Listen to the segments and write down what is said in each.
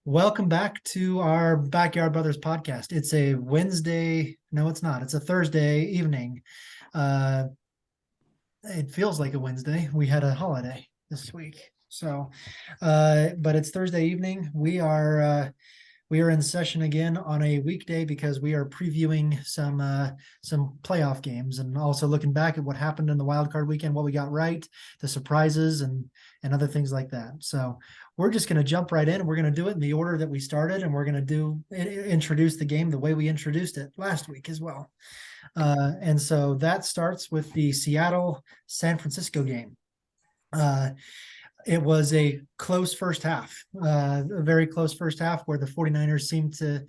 Welcome back to our Backyard Brothers podcast. It's a Wednesday. No, it's not. It's a Thursday evening. Uh, it feels like a Wednesday. We had a holiday this week. But it's Thursday evening. We are in session again on a weekday because we are previewing some playoff games and also looking back at what happened in the wildcard weekend, what we got right, the surprises, and other things like that. So we're just going to jump right in, and we're going to do it in the order that we started, and we're going to introduce the game the way we introduced it last week as well. And so that starts with the Seattle San Francisco game. It was a close first half, a very close first half where the 49ers seemed to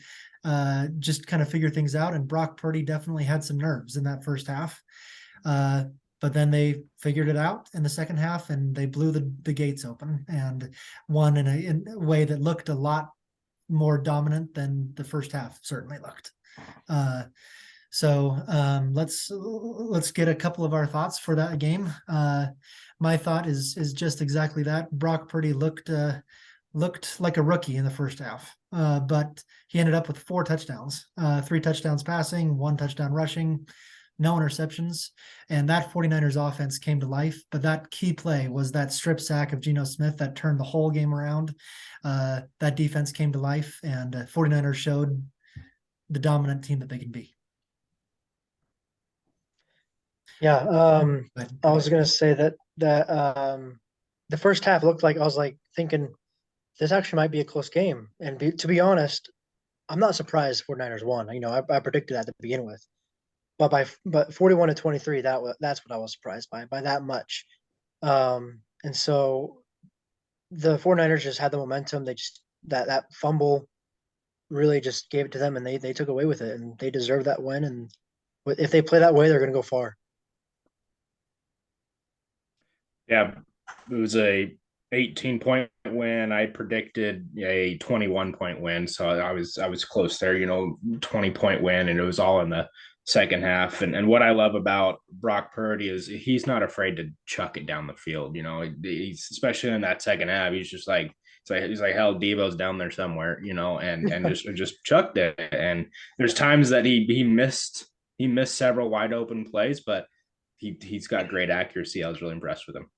just kind of figure things out. And Brock Purdy definitely had some nerves in that first half. But then they figured it out in the second half, and they blew the gates open and won in a way that looked a lot more dominant than the first half certainly looked. Let's get a couple of our thoughts for that game. My thought is just exactly that. Brock Purdy looked like a rookie in the first half, but he ended up with 4 touchdowns, 3 touchdowns passing, 1 touchdown rushing, no interceptions, and that 49ers offense came to life. But that key play was that strip sack of Geno Smith that turned the whole game around. That defense came to life, and 49ers showed the dominant team that they can be. Yeah, I was gonna say that the first half looked like I was like thinking this actually might be a close game. And to be honest, I'm not surprised 49ers won. I predicted that to begin with. But 41-23, that's what I was surprised by that much. And so the 49ers just had the momentum. They just that fumble really just gave it to them, and they took away with it, and they deserve that win. And if they play that way, they're gonna go far. Yeah, it was a 18-point win. I predicted a 21-point win, so I was close there. 20-point win, and it was all in the second half. And what I love about Brock Purdy is he's not afraid to chuck it down the field. He's especially in that second half. He's like hell, Devo's down there somewhere. And just chucked it. And there's times that he missed several wide open plays, but he's got great accuracy. I was really impressed with him.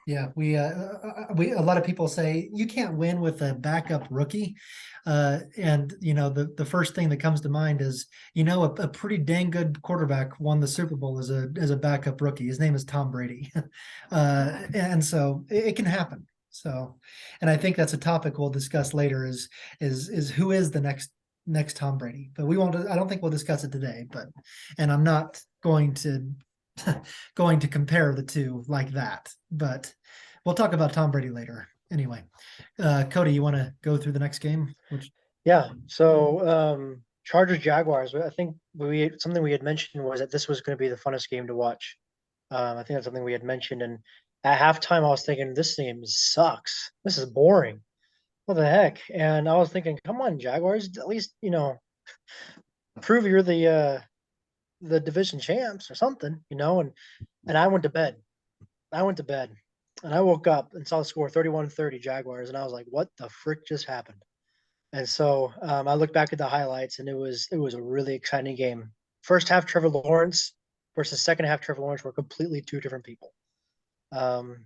Yeah, we a lot of people say you can't win with a backup rookie, and the first thing that comes to mind is a pretty dang good quarterback won the Super Bowl as a backup rookie. His name is Tom Brady, and so it can happen. So, and I think that's a topic we'll discuss later is who is the next Tom Brady, but we won't. I don't think we'll discuss it today. And I'm not going to going to compare the two like that, but we'll talk about Tom Brady later. Anyway, Cody, you want to go through the next game? Yeah. So Chargers Jaguars. I think something we had mentioned was that this was going to be the funnest game to watch. I think that's something we had mentioned. And at halftime, I was thinking this game sucks. This is boring. What the heck? And I was thinking, come on, Jaguars, at least prove you're the division champs or something, And I went to bed. And I woke up and saw the score 31-30 Jaguars, and I was like, what the frick just happened? And so I looked back at the highlights, and it was a really exciting game. First half, Trevor Lawrence versus second half, Trevor Lawrence were completely two different people. And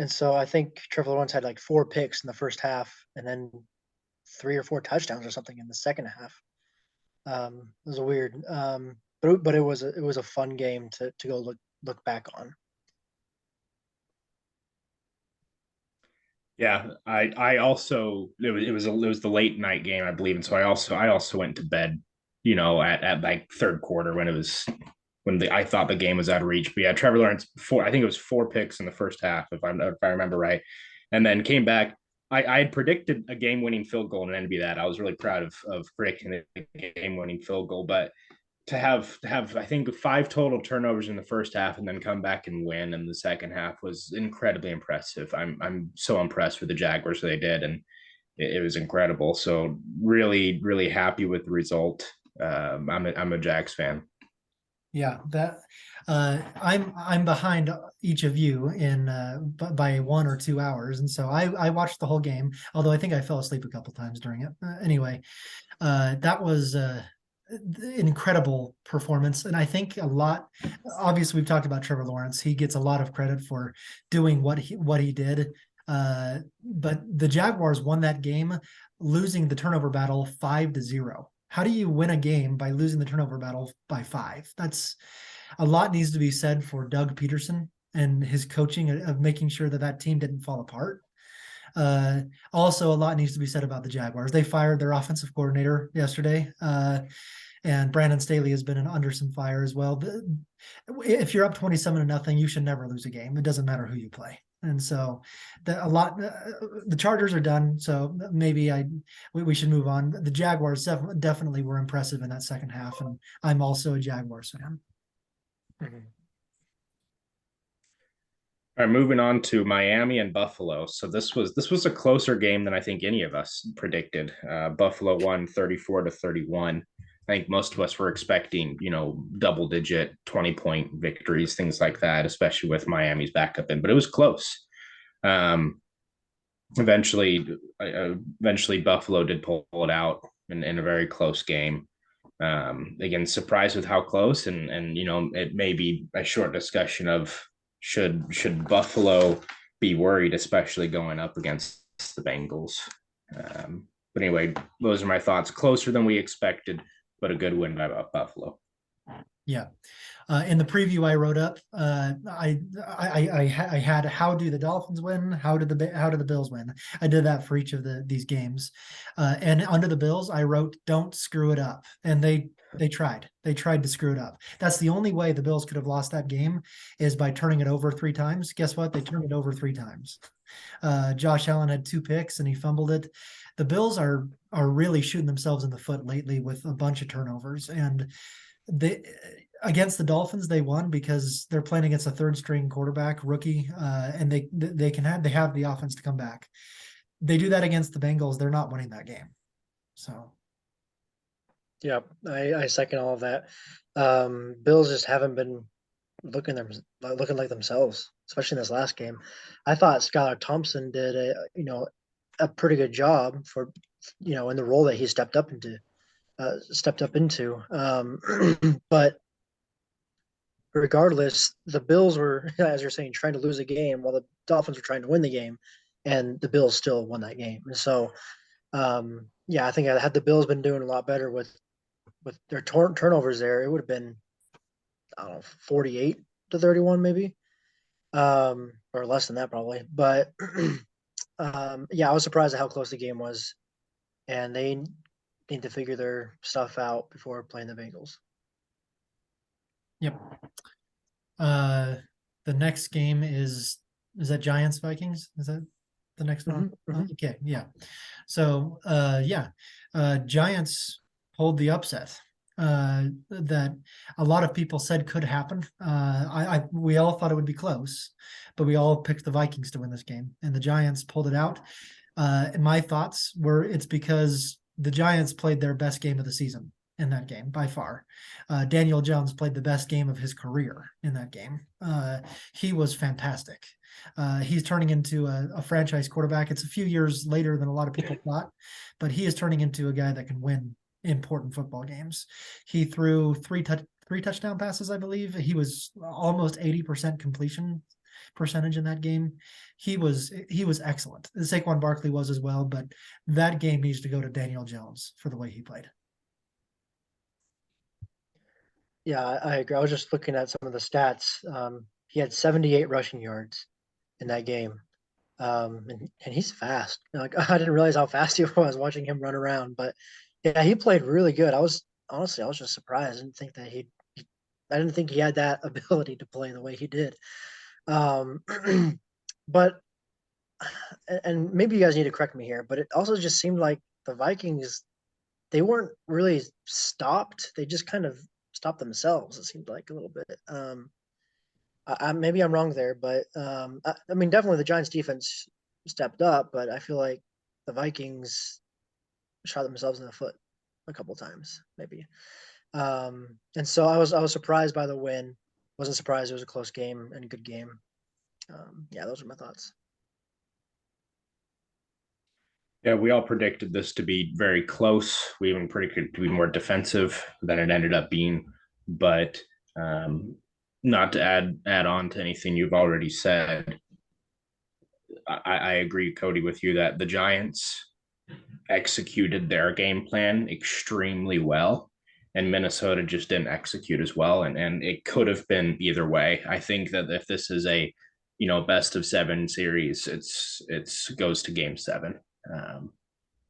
so I think Trevor Lawrence had like 4 picks in the first half, and then 3 or 4 touchdowns or something in the second half. It was weird, but it was a fun game to go look back on. Yeah, I also it was the late night game, I believe, and so I also went to bed, at like third quarter when I thought the game was out of reach. But yeah, Trevor Lawrence I think it was 4 picks in the first half, if I remember right, and then came back. I had predicted a game-winning field goal, and it ended be that. I was really proud of predicting a game-winning field goal, but to have I think 5 total turnovers in the first half and then come back and win in the second half was incredibly impressive. I'm so impressed with the Jaguars they did, and it was incredible. So really, really happy with the result. I'm a Jags fan. Yeah, that I'm behind each of you in by 1 or 2 hours, and so I watched the whole game. Although I think I fell asleep a couple times during it. Anyway, that was incredible performance, and I think a lot. Obviously, we've talked about Trevor Lawrence. He gets a lot of credit for doing what he did. But the Jaguars won that game, losing the turnover battle 5-0. How do you win a game by losing the turnover battle by 5? That's a lot needs to be said for Doug Peterson and his coaching of making sure that that team didn't fall apart. Also, a lot needs to be said about the Jaguars. They fired their offensive coordinator yesterday, and Brandon Staley has been under some fire as well. If you're up 27-0, you should never lose a game. It doesn't matter who you play. And so, the Chargers are done. So maybe we should move on. The Jaguars definitely were impressive in that second half, and I'm also a Jaguars fan. Mhm. All right, moving on to Miami and Buffalo. So this was a closer game than I think any of us predicted. Buffalo won 34-31. I think most of us were expecting, double-digit 20-point victories, things like that, especially with Miami's backup in. But it was close. Um, eventually, Buffalo did pull it out in a very close game. Again, surprised with how close, and it may be a short discussion of should Buffalo be worried, especially going up against the Bengals. But anyway, those are my thoughts. Closer than we expected, but a good win by Buffalo. Yeah. In the preview I wrote up, I had how do the Dolphins win? How did the Bills win? I did that for each of these games, and under the Bills, I wrote don't screw it up, and they tried to screw it up. That's the only way the Bills could have lost that game is by turning it over 3 times. Guess what? They turned it over 3 times. Josh Allen had 2 picks and he fumbled it. The Bills are really shooting themselves in the foot lately with a bunch of turnovers, and they against the Dolphins they won because they're playing against a third string quarterback rookie, and they have the offense to come back. They do that against the Bengals, they're not winning that game. So Yeah, I second all of that. Bills just haven't been looking like themselves, especially in this last game. I thought Skylar Thompson did a pretty good job for in the role that he stepped up into. But regardless, the Bills were, as you're saying, trying to lose a game while the Dolphins were trying to win the game, and the Bills still won that game. And so, I think had the Bills been doing a lot better with their turnovers there, it would have been, I don't know, 48-31 maybe, or less than that probably. But I was surprised at how close the game was, and they need to figure their stuff out before playing the Bengals. yep. The next game is that Giants Vikings? Is that the next one? Okay, yeah. So Giants pulled the upset that a lot of people said could happen. We all thought it would be close, but we all picked the Vikings to win this game, and the Giants pulled it out. And my thoughts were it's because the Giants played their best game of the season in that game by far. Daniel Jones played the best game of his career in that game. He was fantastic. He's turning into a franchise quarterback. It's a few years later than a lot of people thought, but he is turning into a guy that can win important football games. He threw three touchdown passes, I believe. He was almost 80% completion percentage in that game. He was excellent. Saquon Barkley was as well, but that game needs to go to Daniel Jones for the way he played. Yeah, I agree. I was just looking at some of the stats. He had 78 rushing yards in that game, and he's fast. Like I didn't realize how fast he was watching him run around. But yeah, he played really good. I was just surprised. I didn't think that I didn't think he had that ability to play the way he did. But and maybe you guys need to correct me here, but it also just seemed like the Vikings, they weren't really stopped. They just kind of stopped themselves. It seemed like a little bit. Maybe I'm wrong there, but I mean, definitely the Giants defense stepped up, but I feel like the Vikings shot themselves in the foot a couple times, maybe. And so I was surprised by the win. wasn't surprised. It was a close game and a good game. Yeah, those are my thoughts. Yeah, we all predicted this to be very close. We even predicted it to be more defensive than it ended up being. But not to add on to anything you've already said, I agree, Cody, with you that the Giants executed their game plan extremely well, and Minnesota just didn't execute as well. And it could have been either way. I think that if this is a best of 7 series, it's goes to game 7.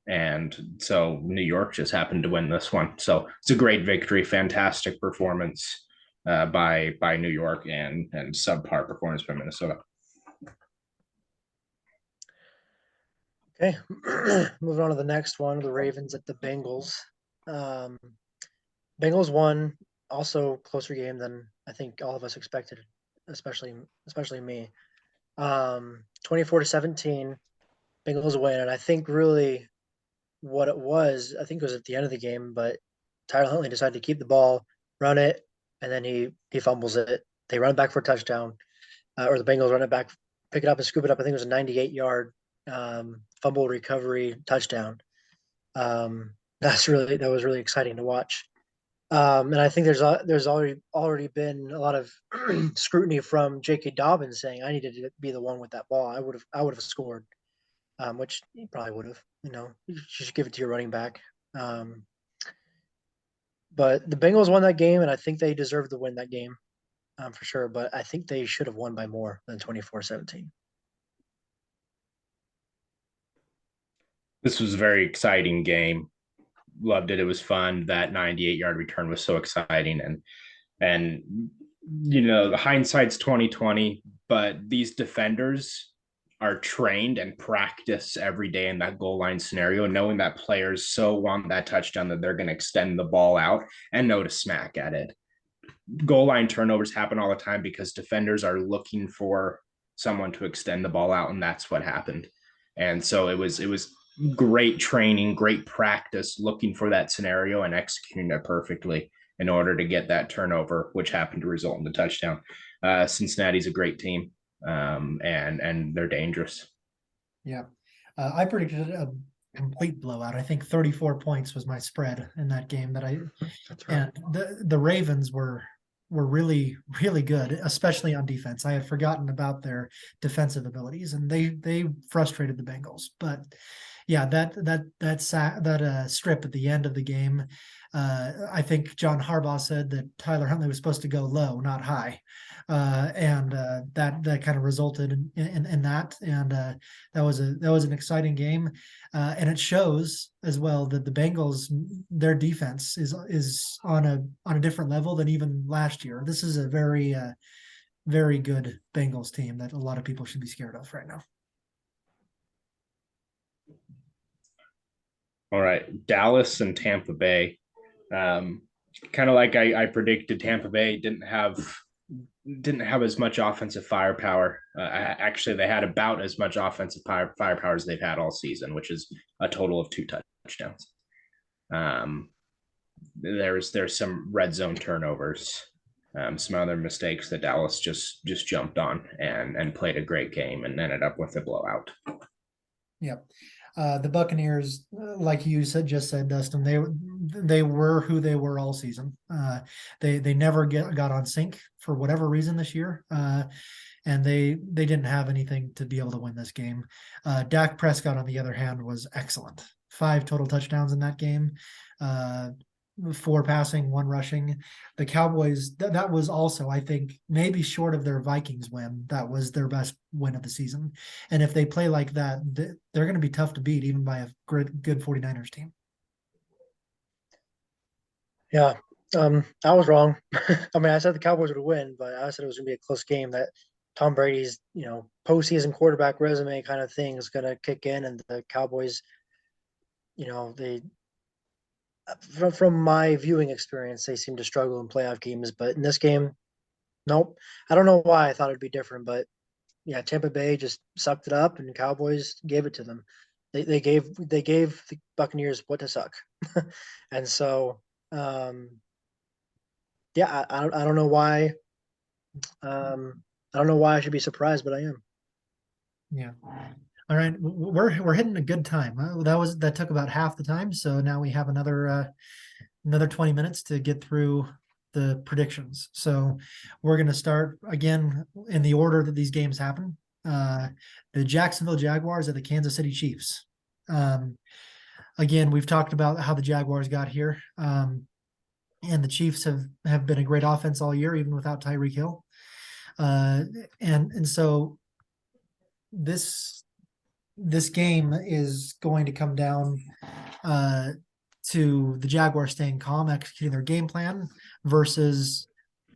And so New York just happened to win this one. So it's a great victory, fantastic performance by New York, and subpar performance by Minnesota. Okay, moving on to the next one, the Ravens at the Bengals. Bengals won, also closer game than I think all of us expected, especially me. 24-17, Bengals win, and I think really what it was, I think it was at the end of the game, but Tyler Huntley decided to keep the ball, run it, and then he fumbles it. They run it back for a touchdown, or the Bengals run it back, pick it up and scoop it up. I think it was a 98-yard fumble recovery touchdown. That was really exciting to watch. And I think there's already been a lot of scrutiny from J.K. Dobbins saying I needed to be the one with that ball. I would have scored, which he probably would have. You should give it to your running back. But the Bengals won that game, and I think they deserved to win that game for sure. But I think they should have won by more than 24-17. This was a very exciting game. Loved it. It was fun. That 98-yard return was so exciting, and the hindsight's 2020, but these defenders are trained and practice every day in that goal line scenario, knowing that players so want that touchdown that they're going to extend the ball out and know to smack at it. Goal line turnovers happen all the time because defenders are looking for someone to extend the ball out, and that's what happened. And so it was great training, great practice, looking for that scenario and executing it perfectly in order to get that turnover, which happened to result in the touchdown. Cincinnati's a great team, and they're dangerous. Yeah. I predicted a complete blowout. I think 34 points was my spread in that game. That's right. And the Ravens were really, really good, especially on defense. I had forgotten about their defensive abilities, and they frustrated the Bengals. But yeah, that strip at the end of the game, I think John Harbaugh said that Tyler Huntley was supposed to go low, not high, and that kind of resulted in that, and that was an exciting game, and it shows as well that the Bengals, their defense is on a different level than even last year. This is a very very good Bengals team that a lot of people should be scared of right now. All right, Dallas and Tampa Bay. Kind of like I predicted, Tampa Bay didn't have as much offensive firepower. Actually, they had about as much offensive firepower as they've had all season, which is a total of 2 touchdowns. There's some red zone turnovers, some other mistakes that Dallas just jumped on and played a great game and ended up with a blowout. Yep. The Buccaneers, like you just said, Dustin, they were who they were all season. They never got on sync for whatever reason this year, and they didn't have anything to be able to win this game. Dak Prescott, on the other hand, was excellent. 5 total touchdowns in that game. 4 passing, 1 rushing. The Cowboys, that was also, I think, maybe short of their Vikings win, that was their best win of the season. And if they play like that, they're going to be tough to beat, even by a good 49ers team. Yeah, I was wrong. I mean, I said the Cowboys would win, but I said it was going to be a close game. That Tom Brady's, postseason quarterback resume kind of thing is going to kick in, and the Cowboys, they, from my viewing experience, they seem to struggle in playoff games. But in this game, nope. I don't know why I thought it'd be different, but yeah, Tampa Bay just sucked it up, and Cowboys gave it to them. They gave the Buccaneers what to suck, and so yeah, I don't know why I don't know why I should be surprised, but I am. Yeah. All right, we're hitting a good time. That took about half the time, so now we have another 20 minutes to get through the predictions. So we're going to start again in the order that these games happen. The Jacksonville Jaguars at the Kansas City Chiefs. Again, we've talked about how the Jaguars got here, and the Chiefs have been a great offense all year, even without Tyreek Hill. And so this game is going to come down to the Jaguars staying calm, executing their game plan versus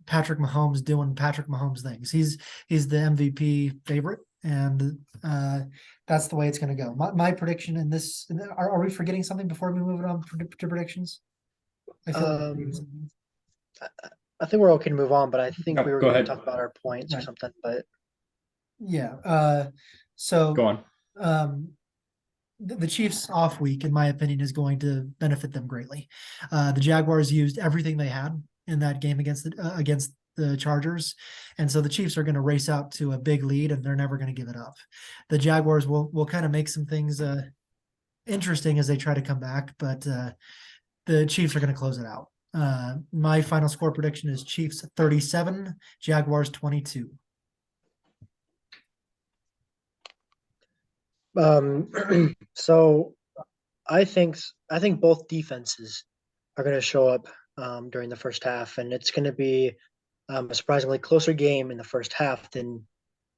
Patrick Mahomes doing Patrick Mahomes things. He's the MVP favorite, and that's the way it's going to go. My prediction in this, are we forgetting something before we move on to predictions? I feel like I think we're okay to move on, but I think No, we were go going to ahead. talk about our points or Right. something. But yeah. So Go on. The Chiefs off week, in my opinion, is going to benefit them greatly. The Jaguars used everything they had in that game against the Chargers, and so the Chiefs are going to race out to a big lead, and they're never going to give it up. The Jaguars will kind of make some things interesting as they try to come back, but the Chiefs are going to close it out. My final score prediction is Chiefs 37, Jaguars 22. So I think both defenses are going to show up during the first half, and it's going to be a surprisingly closer game in the first half than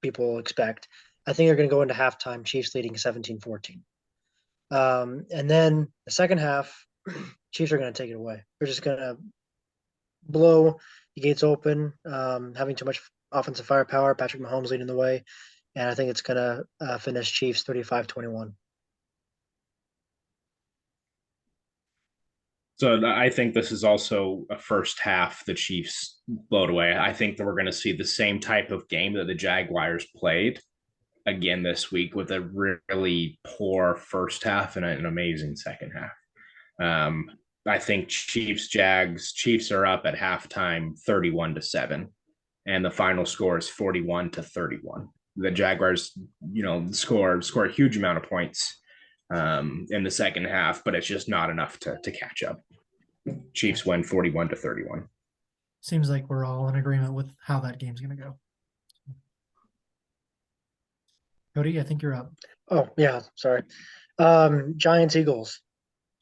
people expect. I think they're going to go into halftime, Chiefs leading 17-14. And then the second half, Chiefs are going to take it away. They're just going to blow the gates open, having too much offensive firepower. Patrick Mahomes leading the way. And I think it's going to finish Chiefs 35-21. So I think this is also a first half the Chiefs blowed away. I think that we're going to see the same type of game that the Jaguars played again this week with a really poor first half and an amazing second half. I think Chiefs are up at halftime 31-7, and the final score is 41-31. The Jaguars, score a huge amount of points in the second half, but it's just not enough to catch up. Chiefs win 41-31. Seems like we're all in agreement with how that game's going to go. Cody, I think you're up. Oh, yeah, sorry. Giants Eagles.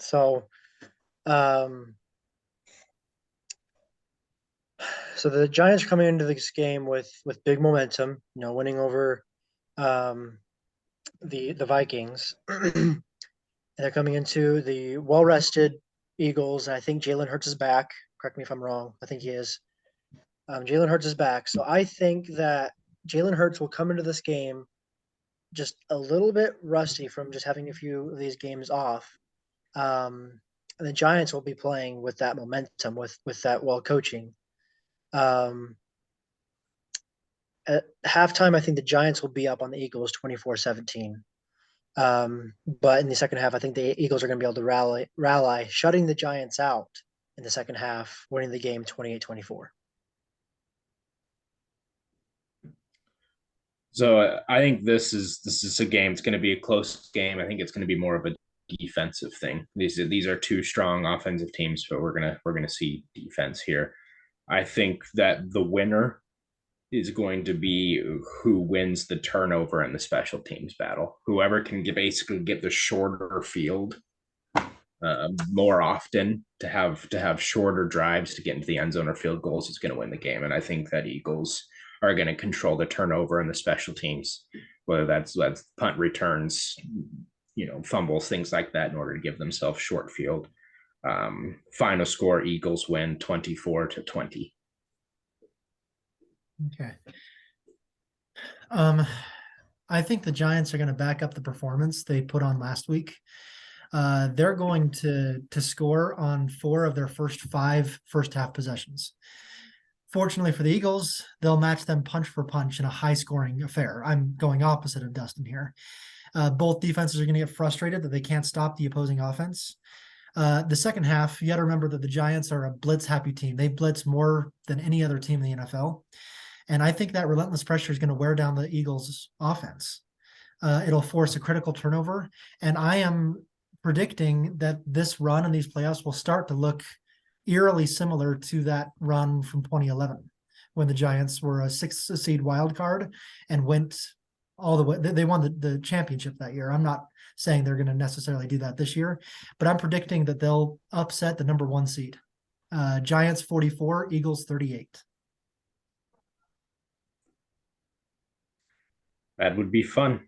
So so the Giants are coming into this game with big momentum, winning over the Vikings. And they're coming into the well-rested Eagles. And I think Jalen Hurts is back. Correct me if I'm wrong. I think he is. Jalen Hurts is back. So I think that Jalen Hurts will come into this game just a little bit rusty from just having a few of these games off. And the Giants will be playing with that momentum, with that coaching. At halftime, I think the Giants will be up on the Eagles 24-17. But in the second half, I think the Eagles are going to be able to rally, shutting the Giants out in the second half, winning the game 28-24. So I think this is a game. It's going to be a close game. I think it's going to be more of a defensive thing. These are two strong offensive teams, but we're gonna see defense here. I think that the winner is going to be who wins the turnover and the special teams battle. Whoever can basically get the shorter field more often to have shorter drives to get into the end zone or field goals is going to win the game. And I think that Eagles are going to control the turnover and the special teams, whether that's punt returns, fumbles, things like that, in order to give themselves short field. Final score: Eagles win 24-20. Okay. I think the Giants are going to back up the performance they put on last week. They're going to score on 4 of their first 5 first half possessions. Fortunately for the Eagles, they'll match them punch for punch in a high scoring affair. I'm going opposite of Dustin here. Both defenses are going to get frustrated that they can't stop the opposing offense. The second half, you got to remember that the Giants are a blitz happy team. They blitz more than any other team in the NFL. And I think that relentless pressure is going to wear down the Eagles' offense. It'll force a critical turnover. And I am predicting that this run in these playoffs will start to look eerily similar to that run from 2011 when the Giants were a 6th seed wild card and went all the way. They won the championship that year. I'm not saying they're going to necessarily do that this year, but I'm predicting that they'll upset the number 1 seed. Giants 44, Eagles 38. That would be fun.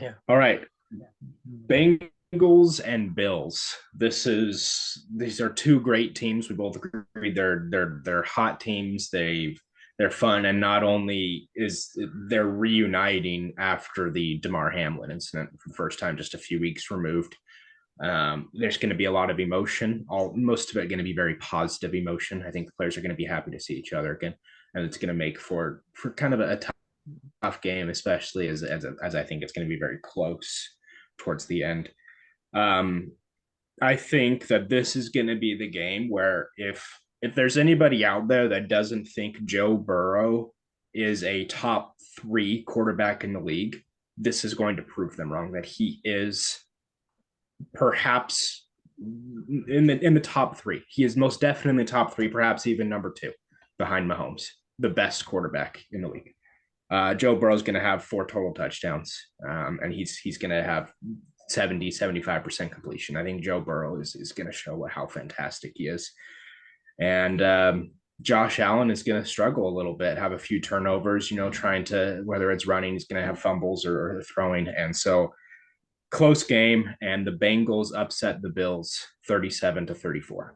Yeah. All right. Bengals and Bills. These are two great teams. We both agree they're hot teams. They're fun, and not only is they're reuniting after the Damar Hamlin incident for the first time, just a few weeks removed. There's going to be a lot of emotion. Most of it going to be very positive emotion. I think the players are going to be happy to see each other again, and it's going to make for kind of a tough game, especially as I think it's going to be very close towards the end. I think that this is going to be the game where if there's anybody out there that doesn't think Joe Burrow is a top 3 quarterback in the league, this is going to prove them wrong, that he is perhaps in the top 3. He is most definitely in the top 3, perhaps even number 2 behind Mahomes, the best quarterback in the league. Joe Burrow is going to have 4 total touchdowns, and he's going to have 75% completion. I think Joe Burrow is going to show how fantastic he is. And Josh Allen is going to struggle a little bit, have a few turnovers, trying to, whether it's running, he's going to have fumbles or throwing. And so close game, and the Bengals upset the Bills 37-34.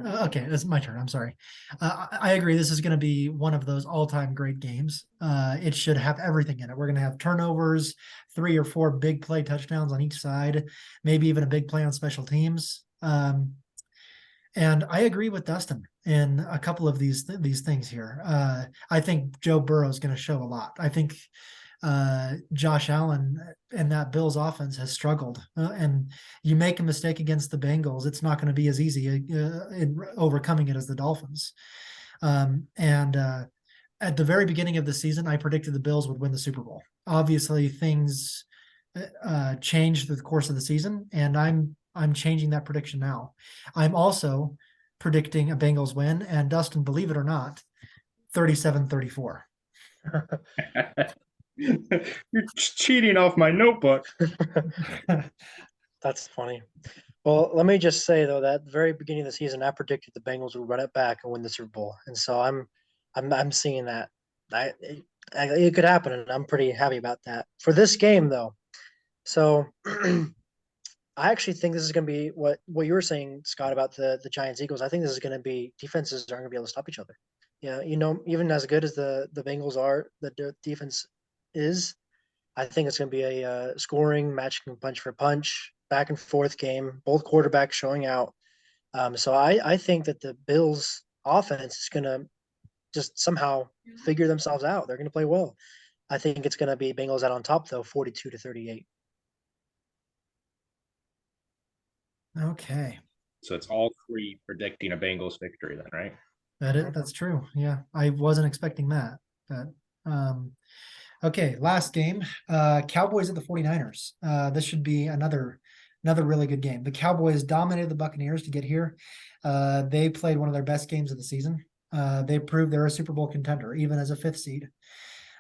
Okay, it's my turn. I'm sorry. I agree. This is going to be one of those all-time great games. It should have everything in it. We're going to have turnovers, 3 or 4 big play touchdowns on each side, maybe even a big play on special teams. And I agree with Dustin in a couple of these things here. I think Joe Burrow is going to show a lot. I think Josh Allen and that Bills offense has struggled, and you make a mistake against the Bengals, it's not going to be as easy in overcoming it as the Dolphins. And at the very beginning of the season, I predicted the Bills would win the Super Bowl. Obviously, things changed through the course of the season, and I'm changing that prediction now. I'm also predicting a Bengals win, and Dustin, believe it or not, 37-34. You're cheating off my notebook. That's funny. Well, let me just say though that at the very beginning of the season, I predicted the Bengals would run it back and win the Super Bowl, and so I'm seeing that. It could happen, and I'm pretty happy about that. For this game though, so I actually think this is going to be what you were saying, Scott, about the Giants Eagles. I think this is going to be defenses aren't going to be able to stop each other. Yeah, even as good as the Bengals are, the defense is. I think it's going to be a scoring, matching punch for punch, back and forth game. Both quarterbacks showing out. So I think that the Bills' offense is going to just somehow figure themselves out. They're going to play well. I think it's going to be Bengals out on top though, 42-38. Okay. So it's all 3 predicting a Bengals victory then, right? That's true. Yeah, I wasn't expecting that. But okay, last game. Cowboys at the 49ers. This should be another really good game. The Cowboys dominated the Buccaneers to get here. They played one of their best games of the season. They proved they're a Super Bowl contender, even as a 5th seed.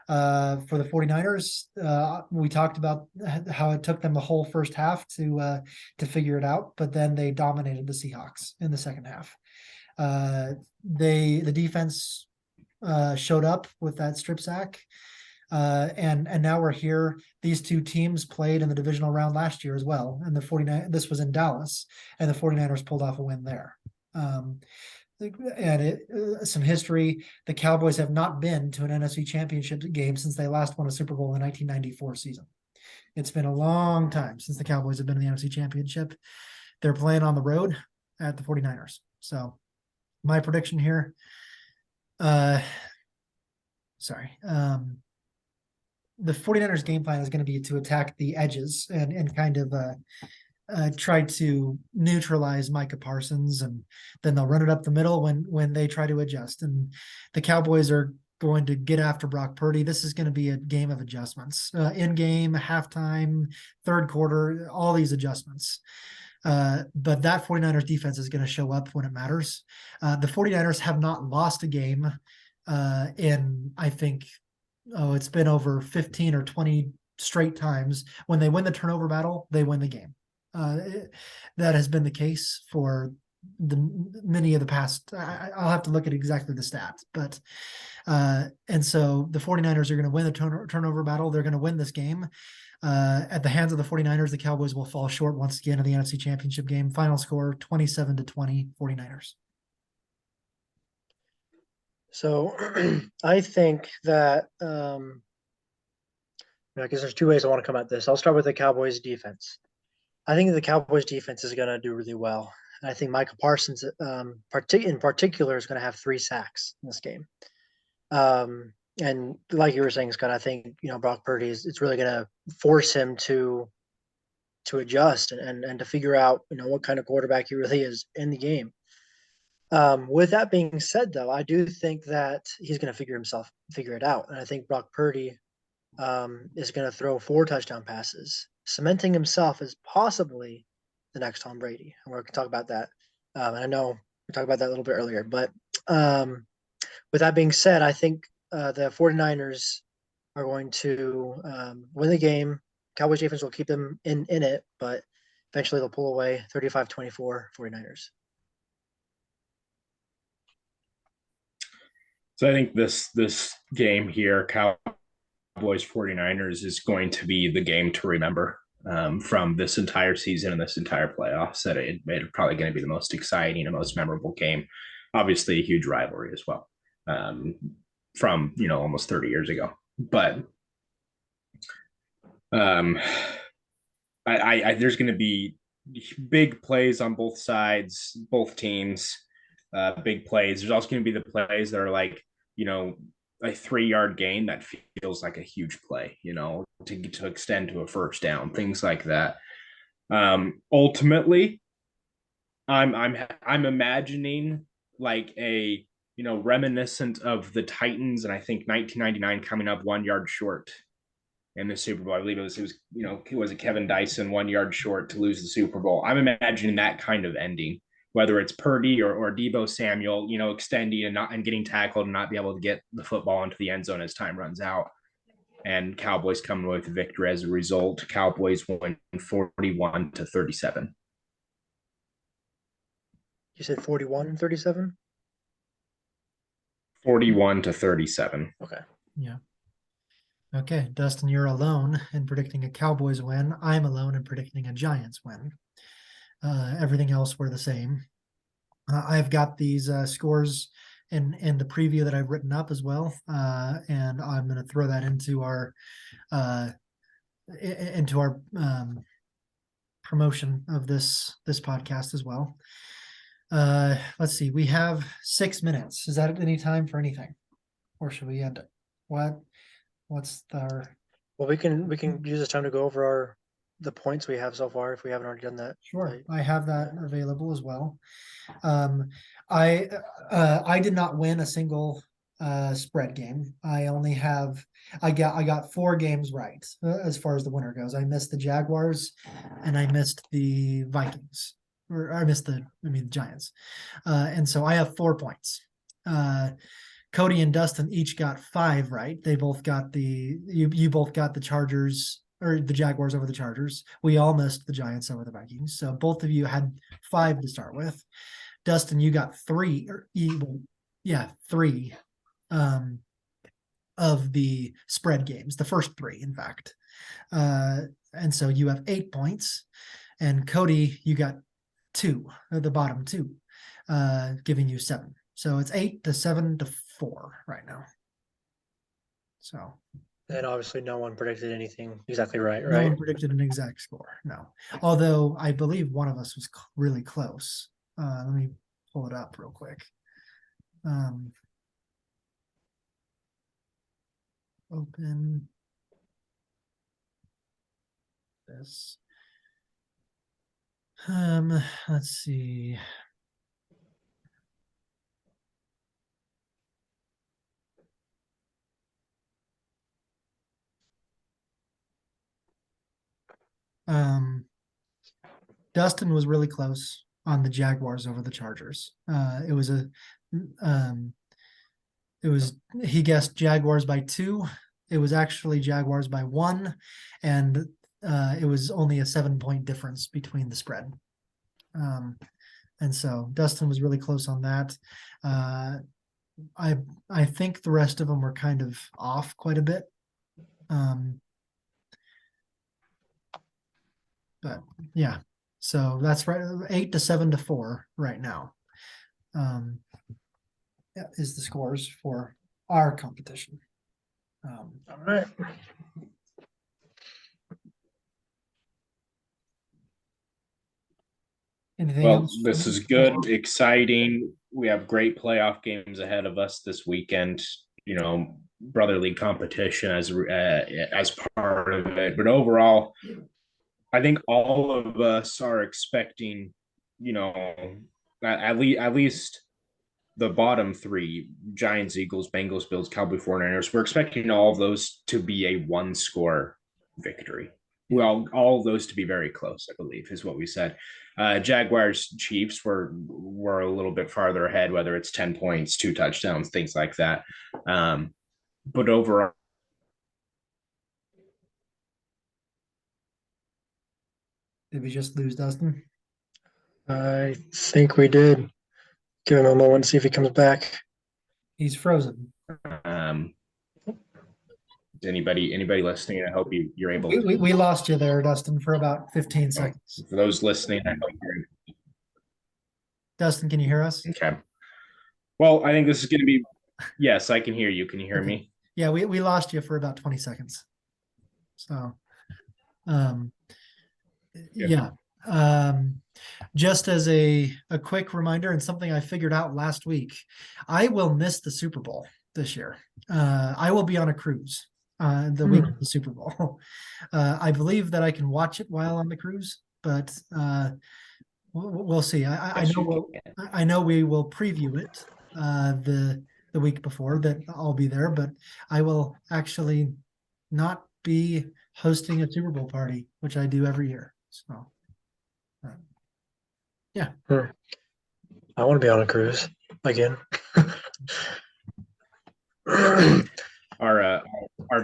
For the 49ers, we talked about how it took them the whole first half to figure it out, but then they dominated the Seahawks in the second half. The defense showed up with that strip sack, and now we're here. These 2 teams played in the divisional round last year as well, and the 49 this was in Dallas, and the 49ers pulled off a win there. And some history, the Cowboys have not been to an NFC Championship game since they last won a Super Bowl in the 1994 season. It's been a long time since the Cowboys have been in the NFC Championship. They're playing on the road at the 49ers. So my prediction here, the 49ers game plan is going to be to attack the edges and kind of try to neutralize Micah Parsons, and then they'll run it up the middle when they try to adjust. And the Cowboys are going to get after Brock Purdy. This is going to be a game of adjustments, in game, halftime, third quarter, all these adjustments. But that 49ers defense is going to show up when it matters. The 49ers have not lost a game in, I think, it's been over 15 or 20 straight times. When they win the turnover battle, they win the game. That has been the case for many of the past. I'll have to look at exactly the stats, but and so the 49ers are going to win the turnover battle. They're going to win this game. At the hands of the 49ers, the Cowboys will fall short once again in the NFC Championship game. Final score 27-20, 49ers. So I think that I guess there's two ways I want to come at this. I'll start with the Cowboys defense. I think the Cowboys defense is going to do really well. And I think Micah Parsons in particular is going to have 3 sacks in this game. And like you were saying, Scott, I think, Brock Purdy it's really going to force him to adjust and to figure out, what kind of quarterback he really is in the game. With that being said, though, I do think that he's going to figure it out. And I think Brock Purdy is going to throw 4 touchdown passes, cementing himself as possibly the next Tom Brady. And we're going to talk about that. And I know we talked about that a little bit earlier. But with that being said, I think the 49ers are going to win the game. Cowboys defense will keep them in it, but eventually they'll pull away 35-24 49ers. So I think this game here, Cowboys 49ers, is going to be the game to remember from this entire season and this entire playoffs. That it's probably going to be the most exciting and most memorable game. Obviously, a huge rivalry as well from almost 30 years ago. But I there's going to be big plays on both sides, both teams. Big plays. There's also going to be the plays that are like, a 3-yard gain that feels like a huge play, to extend to a first down, things like that. Ultimately, I'm imagining like a reminiscent of the Titans, and I think 1999 coming up 1 yard short in the Super Bowl. I believe it was Kevin Dyson 1 yard short to lose the Super Bowl. I'm imagining that kind of ending, whether it's Purdy or Deebo Samuel, extending and getting tackled and not be able to get the football into the end zone as time runs out. And Cowboys coming away with the victory as a result. Cowboys win 41-37. You said 41-37? 41-37. Okay. Yeah. Okay, Dustin, you're alone in predicting a Cowboys win. I'm alone in predicting a Giants win. Everything else were the same. I've got these scores in the preview that I've written up as well, and I'm going to throw that into our promotion of this podcast as well. Let's see. We have 6 minutes. Is that any time for anything, or should we end it? What's our? Well, we can use this time to go over the points we have so far if we haven't already done that. Sure, I have that available as well. I did not win a single spread game. I got 4 games right as far as the winner goes. I missed the Jaguars and I missed the Vikings, or I missed the Giants. And so I have 4 points. Cody and Dustin each got 5 right. They both got you both got the Chargers or the Jaguars over the Chargers. We all missed the Giants over the Vikings. So both of you had 5 to start with. Dustin, you got 3 of the spread games, the first 3, in fact. And so you have 8 points. And Cody, you got 2, the bottom 2, giving you 7. So it's 8-7-4 right now. So. And obviously no one predicted anything exactly right? No one predicted an exact score, no. Although I believe one of us was really close. Let me pull it up real quick. Open this. Let's see. Dustin was really close on the Jaguars over the Chargers. Um, he guessed Jaguars by 2. It was actually Jaguars by 1, and it was only a 7-point difference between the spread. And so Dustin was really close on that. I think the rest of them were kind of off quite a bit. But yeah, so that's right, 8 to 7 to 4 right now. Is the scores for our competition. All right. Anything Well, else? this is good, exciting. We have great playoff games ahead of us this weekend. Brotherly competition as part of it. But overall, I think all of us are expecting, at least the bottom 3: Giants, Eagles, Bengals, Bills, Cowboys, 49ers. We're expecting all of those to be a 1-score victory. Well, all of those to be very close, I believe, is what we said. Jaguars, Chiefs were a little bit farther ahead, whether it's 10 points, 2 touchdowns, things like that. But overall, Did we just lose Dustin? I think we did. Give him a moment, see if he comes back. He's frozen. Anybody listening, I hope you're able to. We lost you there, Dustin, for about 15 seconds. For those listening, I hope you're Dustin, can you hear us? okay. Well, I think this is going to be. Yes, I can hear you. Can you hear me? Yeah, we lost you for about 20 seconds. So, yeah. Just as a quick reminder and something I figured out last week, I will miss the Super Bowl this year. I will be on a cruise the week of the Super Bowl. I believe that I can watch it while on the cruise, but we'll see. I know we will preview it the week before that I'll be there, but I will actually not be hosting a Super Bowl party, which I do every year. So, yeah. I want to be on a cruise again. Our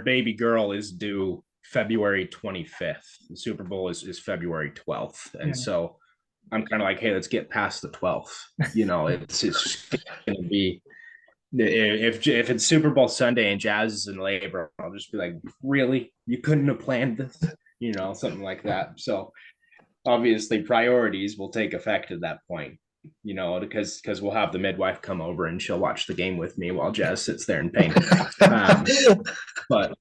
baby girl is due February 25th. The Super Bowl is February 12th, and so I'm kind of like, hey, let's get past the 12th. It's going to be. If it's Super Bowl Sunday and Jazz is in labor, I'll just be like, really? You couldn't have planned this? Something like that. So obviously priorities will take effect at that point, because we'll have the midwife come over and she'll watch the game with me while Jazz sits there in pain. But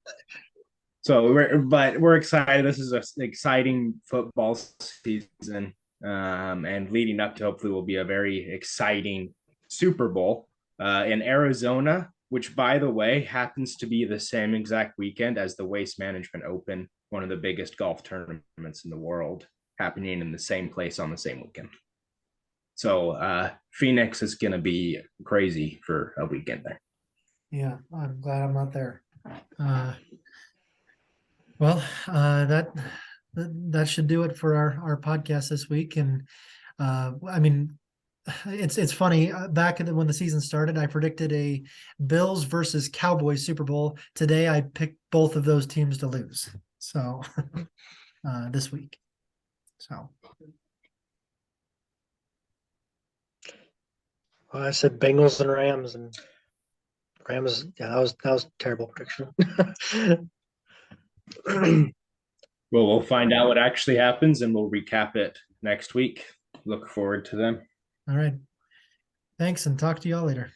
we're excited. This is an exciting football season, and leading up to hopefully will be a very exciting Super Bowl in Arizona, which, by the way, happens to be the same exact weekend as the Waste Management Open, one of the biggest golf tournaments in the world, happening in the same place on the same weekend. So Phoenix is going to be crazy for a weekend there. Yeah, I'm glad I'm not there. That should do it for our podcast this week. And I mean, it's funny. Back when the season started, I predicted a Bills versus Cowboys Super Bowl. Today, I picked both of those teams to lose. So this week. So. Well, I said Bengals and Rams, and Rams. Yeah, that was a terrible prediction. Well, we'll find out what actually happens, and we'll recap it next week. Look forward to them. All right. Thanks, and talk to y'all later.